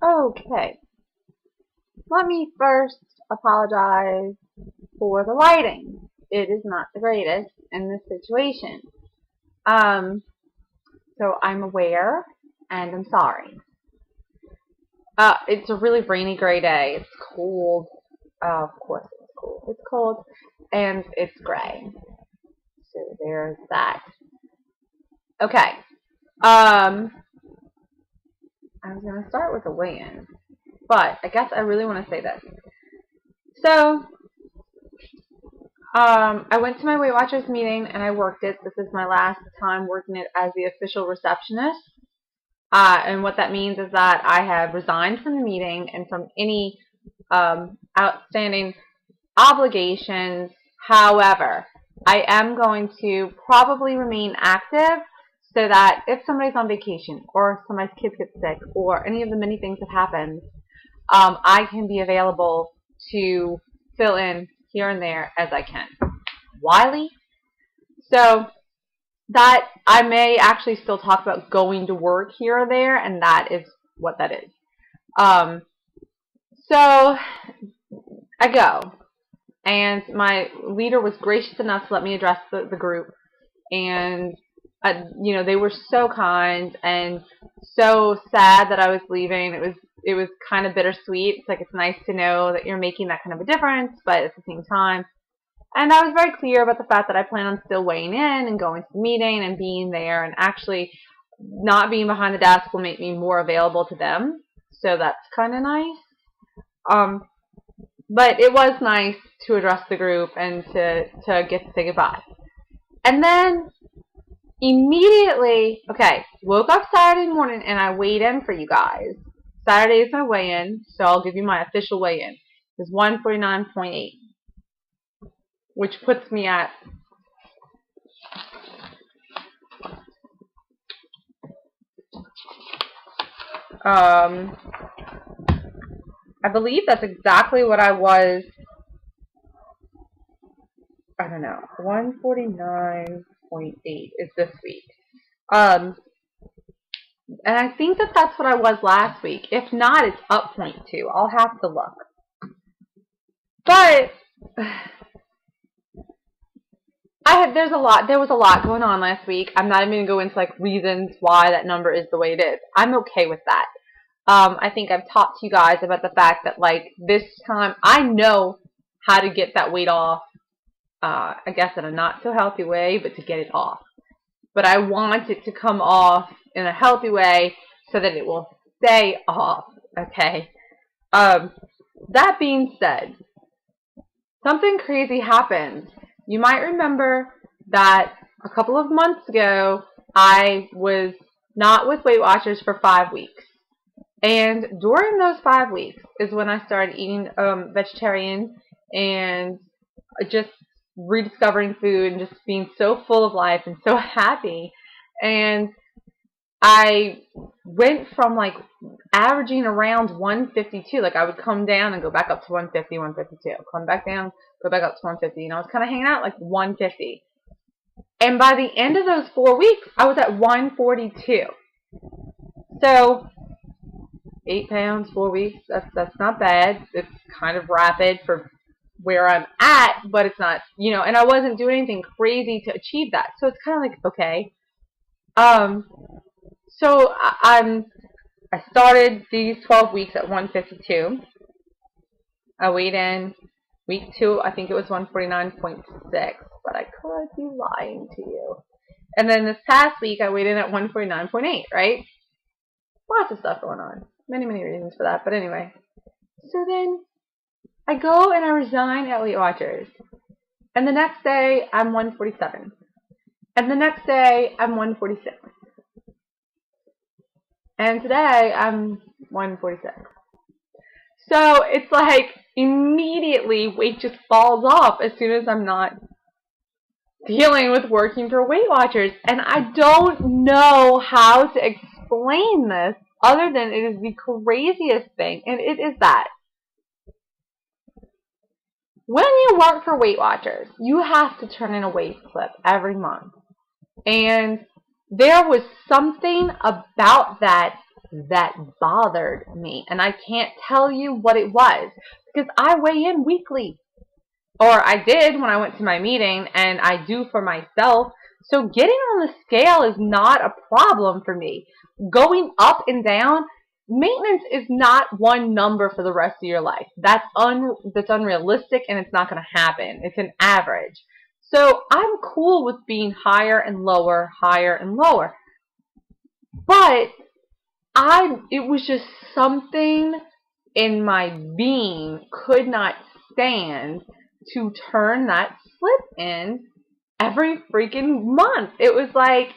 Okay, let me first apologize for the lighting. It is not the greatest in this situation. Um, so I'm aware and I'm sorry. It's a really rainy, gray day. It's cold. Of course it's cold. It's cold and it's gray. So there's that. Okay. I was going to start with a weigh-in, but I guess I really want to say this. So, I went to my Weight Watchers meeting and I worked it. This is my last time working it as the official receptionist. And what that means is that I have resigned from the meeting and from any outstanding obligations. However, I am going to probably remain active so that if somebody's on vacation or somebody's kids get sick or any of the many things that happen, I can be available to fill in here and there as I can. Wiley. So that I may actually still talk about going to work here or there, and that is what that is. So I go, and my leader was gracious enough to let me address the group, and they were so kind and so sad that I was leaving. It was kind of bittersweet. It's like it's nice to know that you're making that kind of a difference, but at the same time. And I was very clear about the fact that I plan on still weighing in and going to the meeting and being there, and actually not being behind the desk will make me more available to them. So that's kind of nice. But it was nice to address the group and to get to say goodbye. And then immediately, woke up Saturday morning and I weighed in for you guys. Saturday is my weigh-in, so I'll give you my official weigh-in. It's 149.8. Which puts me at I believe that's exactly what I was. I don't know. 149.8 is this week. And I think that that's what I was last week. If not, it's up 0.2. I'll have to look. But there was a lot going on last week. I'm not even going to go into reasons why that number is the way it is. I'm okay with that. I think I've talked to you guys about the fact that this time I know how to get that weight off. I guess in a not so healthy way, but to get it off. But I want it to come off in a healthy way so that it will stay off. Okay. That being said, something crazy happened. You might remember that a couple of months ago, I was not with Weight Watchers for 5 weeks. And during those 5 weeks is when I started eating vegetarian and just rediscovering food and just being so full of life and so happy. And I went from averaging around 152. I would come down and go back up to 150, 152. Come back down, go back up to 150. And I was kind of hanging out 150. And by the end of those 4 weeks, I was at 142. So 8 pounds, 4 weeks, that's not bad. It's kind of rapid for where I'm at, but it's not, and I wasn't doing anything crazy to achieve that. So it's kind of okay. So I started these 12 weeks at 152. I weighed in week 2, I think it was 149.6, but I could be lying to you. And then this past week, I weighed in at 149.8, right? Lots of stuff going on. Many, many reasons for that, but anyway. So then I go and I resign at Weight Watchers. And the next day, I'm 147. And the next day, I'm 146. And today, I'm 146. So it's immediately weight just falls off as soon as I'm not dealing with working for Weight Watchers. And I don't know how to explain this other than it is the craziest thing. And it is that when you work for Weight Watchers, you have to turn in a weight slip every month. And there was something about that that bothered me. And I can't tell you what it was because I weigh in weekly. Or I did when I went to my meeting, and I do for myself. So getting on the scale is not a problem for me. Going up and down, maintenance is not one number for the rest of your life. That's unrealistic, and it's not going to happen. It's an average. So I'm cool with being higher and lower, higher and lower. But it was just something in my being could not stand to turn that slip in every freaking month. It was like,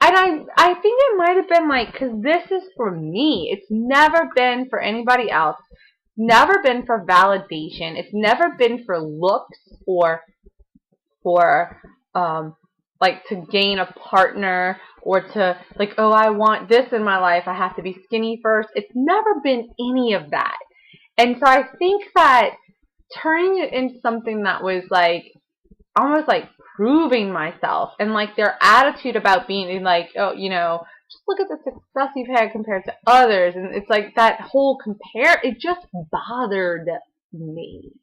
and I think it might have been like, because this is for me. It's never been for anybody else. Never been for validation. It's never been for looks or for like to gain a partner or to like, oh, I want this in my life. I have to be skinny first. It's never been any of that. And so I think that turning it into something that was like almost like proving myself, and like their attitude about being like, oh, you know, just look at the success you've had compared to others, and it's like that whole compare, it just bothered me.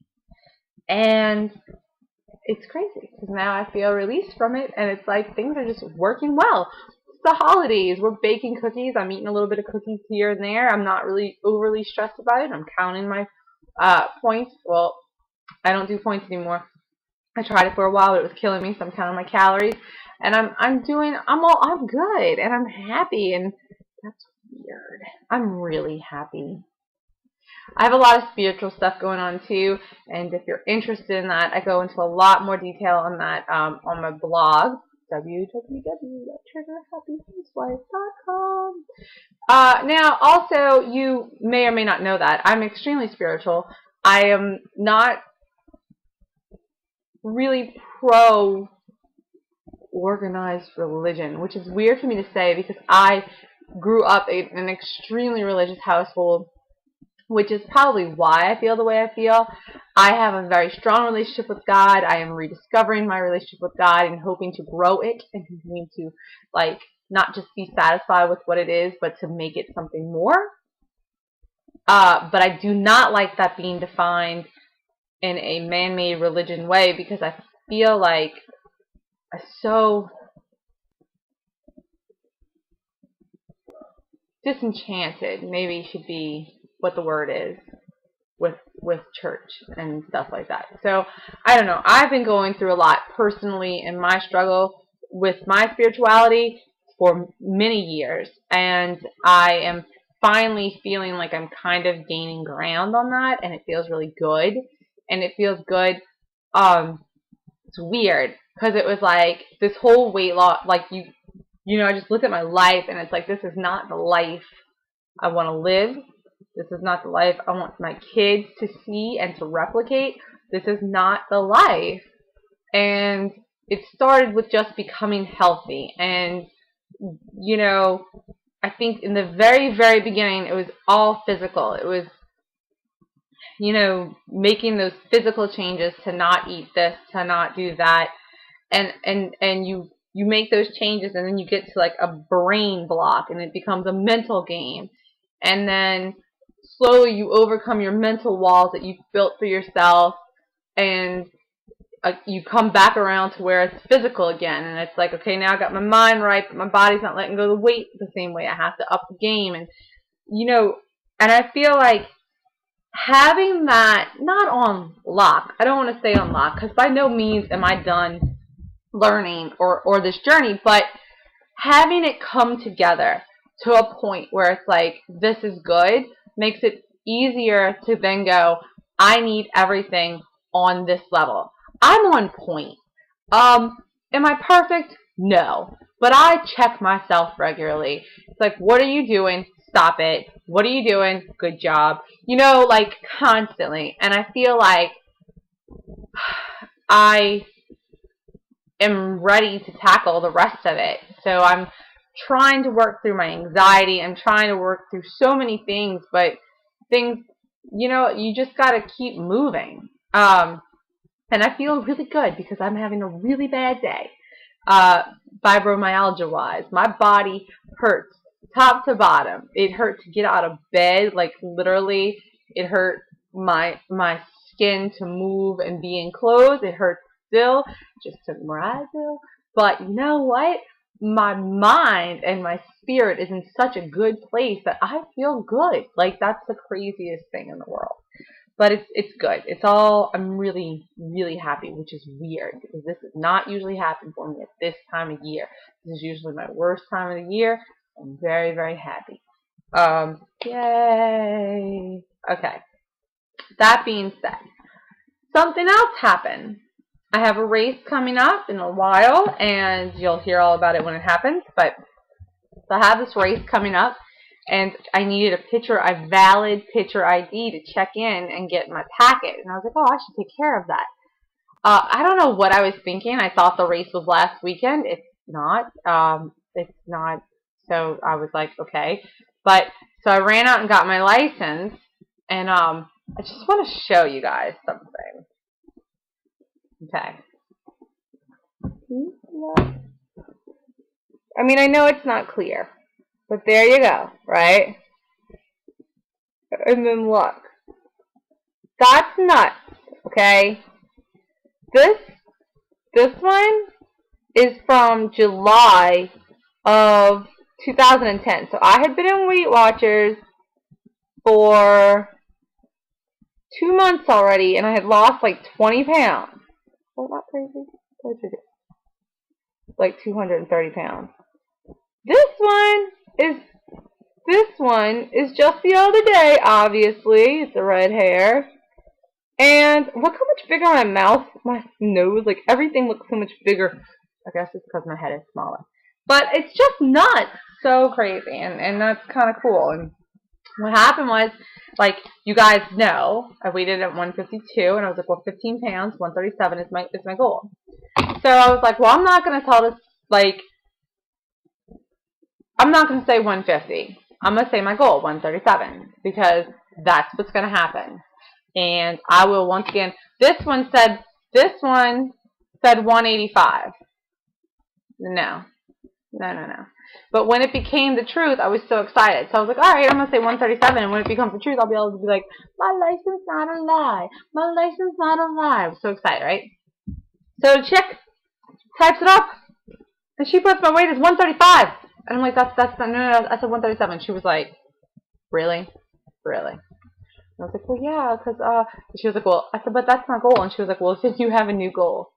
And it's crazy because now I feel released from it, and it's like things are just working well. It's the holidays. We're baking cookies. I'm eating a little bit of cookies here and there. I'm not really overly stressed about it. I'm counting my points. Well, I don't do points anymore. I tried it for a while, but it was killing me, so I'm counting my calories. And I'm good, and I'm happy, and that's weird. I'm really happy. I have a lot of spiritual stuff going on too, and if you're interested in that, I go into a lot more detail on that on my blog, www.triggerhappyhousewife.com. Now, also, you may or may not know that I'm extremely spiritual. I am not really pro organized religion, which is weird for me to say because I grew up in an extremely religious household, which is probably why I feel the way I feel. I have a very strong relationship with God. I am rediscovering my relationship with God and hoping to grow it and continue to, like, not just be satisfied with what it is, but to make it something more. But I do not like that being defined in a man-made religion way because I feel like I'm so disenchanted, maybe should be what the word is, with church and stuff like that. So, I don't know. I've been going through a lot personally in my struggle with my spirituality for many years, and I am finally feeling like I'm kind of gaining ground on that, and it feels really good. And it feels good. It's weird because it was like this whole weight loss, like you know, I just look at my life and it's like, this is not the life I want to live. This is not the life I want my kids to see and to replicate. This is not the life. And it started with just becoming healthy. And, you know, I think in the very, very beginning, it was all physical. It was, you know, making those physical changes to not eat this, to not do that. And you make those changes, and then you get to like a brain block, and it becomes a mental game. And then slowly you overcome your mental walls that you've built for yourself, and you come back around to where it's physical again. And it's like, okay, now I got my mind right, but my body's not letting go of the weight the same way. I have to up the game. And, you know, and I feel like having that, not on lock, I don't want to say on lock, because by no means am I done learning or this journey, but having it come together to a point where it's like, this is good, makes it easier to then go, I need everything on this level. I'm on point. Am I perfect? No. But I check myself regularly. It's like, what are you doing? Stop it. What are you doing? Good job. You know, like constantly. And I feel like I am ready to tackle the rest of it. So I'm trying to work through my anxiety. I'm trying to work through so many things, but things, you know, you just got to keep moving. And I feel really good because I'm having a really bad day. Fibromyalgia-wise, my body hurts top to bottom. It hurt to get out of bed. Like, literally, it hurt my skin to move and be in clothes. It hurts still. Just took more Advil. But you know what? My mind and my spirit is in such a good place that I feel good. Like, that's the craziest thing in the world. But it's good. It's all, I'm really, really happy, which is weird because this does not usually happen for me at this time of year. This is usually my worst time of the year. I'm very, very happy. Yay. Okay. That being said, something else happened. I have a race coming up in a while, and you'll hear all about it when it happens. But so I have this race coming up, and I needed a valid picture ID to check in and get my packet. And I was like, oh, I should take care of that. I don't know what I was thinking. I thought the race was last weekend. It's not. It's not. So I was like, okay. But so I ran out and got my license, and I just want to show you guys something. Okay. I mean, I know it's not clear, but there you go, right? And then look. That's nuts, okay? This one is from July of 2010. So I had been in Weight Watchers for 2 months already, and I had lost like 20 pounds. Is that not crazy? Like 230 pounds. This one is just the other day, obviously. It's the red hair. And look how much bigger my mouth, my nose, like everything looks so much bigger. I guess it's because my head is smaller. But it's just nuts. So crazy. And that's kind of cool. And what happened was, like, you guys know, I weighed at 152, and I was like, well, 15 pounds, 137 is my goal. So I was like, well, I'm not going to tell this, like, I'm not going to say 150. I'm going to say my goal, 137, because that's what's going to happen. And I will, once again, this one said 185. No. But when it became the truth, I was so excited. So I was like, all right, I'm going to say 137. And when it becomes the truth, I'll be able to be like, my license not a lie. My license not a lie. I was so excited, right? So the chick types it up, and she puts my weight as 135. And I'm like, that's no, I said 137. She was like, really? And I was like, well, yeah, because, she was like, well, I said, but that's my goal. And she was like, well, since you have a new goal.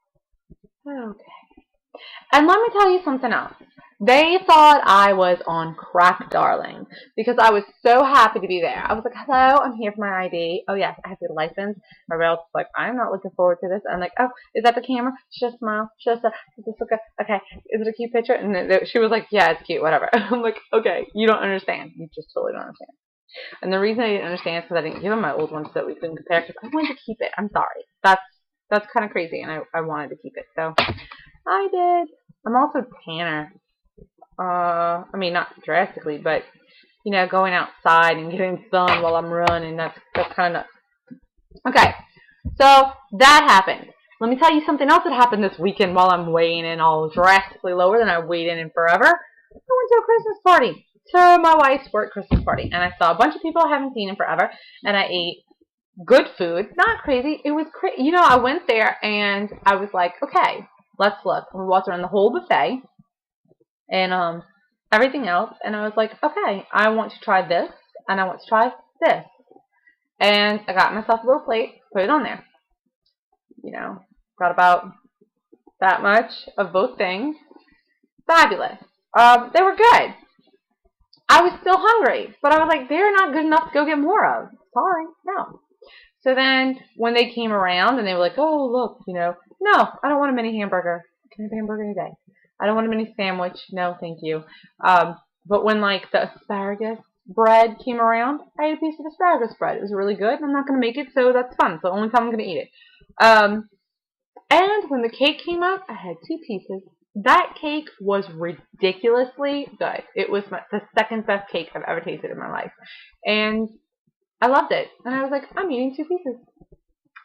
Okay. And let me tell you something else. They thought I was on crack, darling, because I was so happy to be there. I was like, hello, I'm here for my ID. Oh, yes, I have your license. My relative's like, I'm not looking forward to this. I'm like, oh, is that the camera? She just smile. She just, is this okay? Okay, is it a cute picture? And she was like, yeah, it's cute, whatever. I'm like, okay, you don't understand. You just totally don't understand. And the reason I didn't understand is because I didn't give him my old one so that we couldn't compare, because I wanted to keep it. I'm sorry. That's kind of crazy, and I wanted to keep it. So I did. I'm also tanner. I mean, not drastically, but, you know, going outside and getting sun while I'm running, that's kind of nuts. Okay, so that happened. Let me tell you something else that happened this weekend while I'm weighing in all drastically lower than I weighed in forever. I went to a Christmas party, to my wife's work Christmas party, and I saw a bunch of people I haven't seen in forever, and I ate good food. Not crazy. It was crazy. You know, I went there, and I was like, okay, let's look. And we walked around the whole buffet, and everything else, and I was like, okay, I want to try this, and I want to try this. And I got myself a little plate, put it on there. You know, got about that much of both things. Fabulous. They were good. I was still hungry, but I was like, they're not good enough to go get more of. Sorry, no. So then, when they came around, and they were like, oh, look, you know, no, I don't want a mini hamburger. Can I have a hamburger today? I don't want a mini sandwich. No, thank you. But when, like, the asparagus bread came around, I ate a piece of asparagus bread. It was really good. I'm not going to make it, so that's fun. It's the only time I'm going to eat it. And when the cake came up, I had 2 pieces. That cake was ridiculously good. It was the second best cake I've ever tasted in my life. And I loved it. And I was like, I'm eating 2 pieces.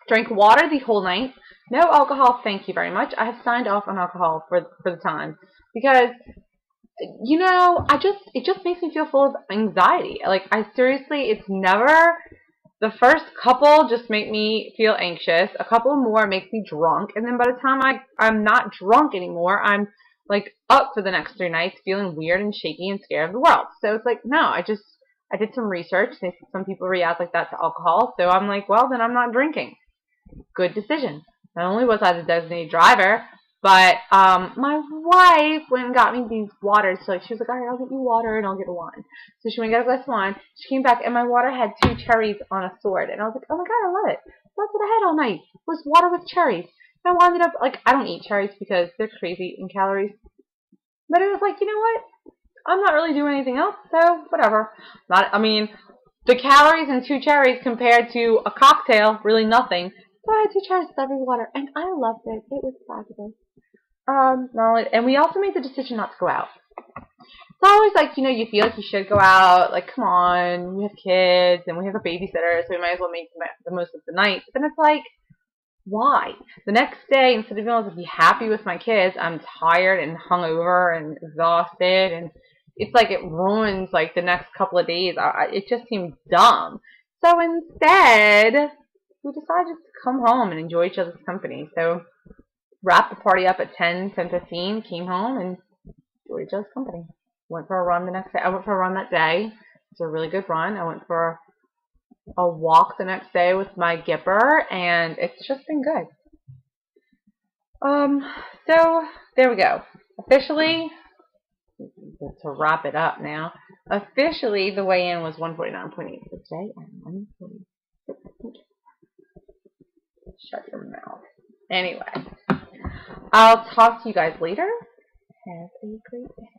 Drank water the whole night. No alcohol, thank you very much. I have signed off on alcohol for the time. Because you know, it just makes me feel full of anxiety. Like, I seriously, it's never, the first couple just make me feel anxious. A couple more makes me drunk. And then by the time I'm not drunk anymore, I'm like up for the next 3 nights feeling weird and shaky and scared of the world. So it's like, no, I did some research. They said some people react like that to alcohol. So I'm like, well, then I'm not drinking. Good decision. Not only was I the designated driver, but my wife went and got me these waters. So she was like, all right, I'll get you water and I'll get a wine. So she went and got a glass of wine. She came back and my water had 2 cherries on a sword. And I was like, oh my God, I love it. That's what I had all night. Was water with cherries. And I wound up, like, I don't eat cherries because they're crazy in calories. But it was like, you know what? I'm not really doing anything else, so whatever. I mean, the calories in 2 cherries compared to a cocktail, really nothing. So I had 2 cherries with every water, and I loved it. It was fabulous. And we also made the decision not to go out. It's always like, you know, you feel like you should go out. Like, come on, we have kids, and we have a babysitter, so we might as well make the most of the night. But then it's like, why? The next day, instead of being able to be happy with my kids, I'm tired and hungover and exhausted, and it's like it ruins like the next couple of days. It just seemed dumb. So instead, we decided to come home and enjoy each other's company. So wrapped the party up at 10:15, came home and enjoyed each other's company. Went for a run the next day. I went for a run that day. It was a really good run. I went for a walk the next day with my Gipper, and it's just been good. So there we go. Officially, to wrap it up now, officially the weigh-in was 149.8. So today I'm 146. Shut your mouth. Anyway, I'll talk to you guys later. Have a great day.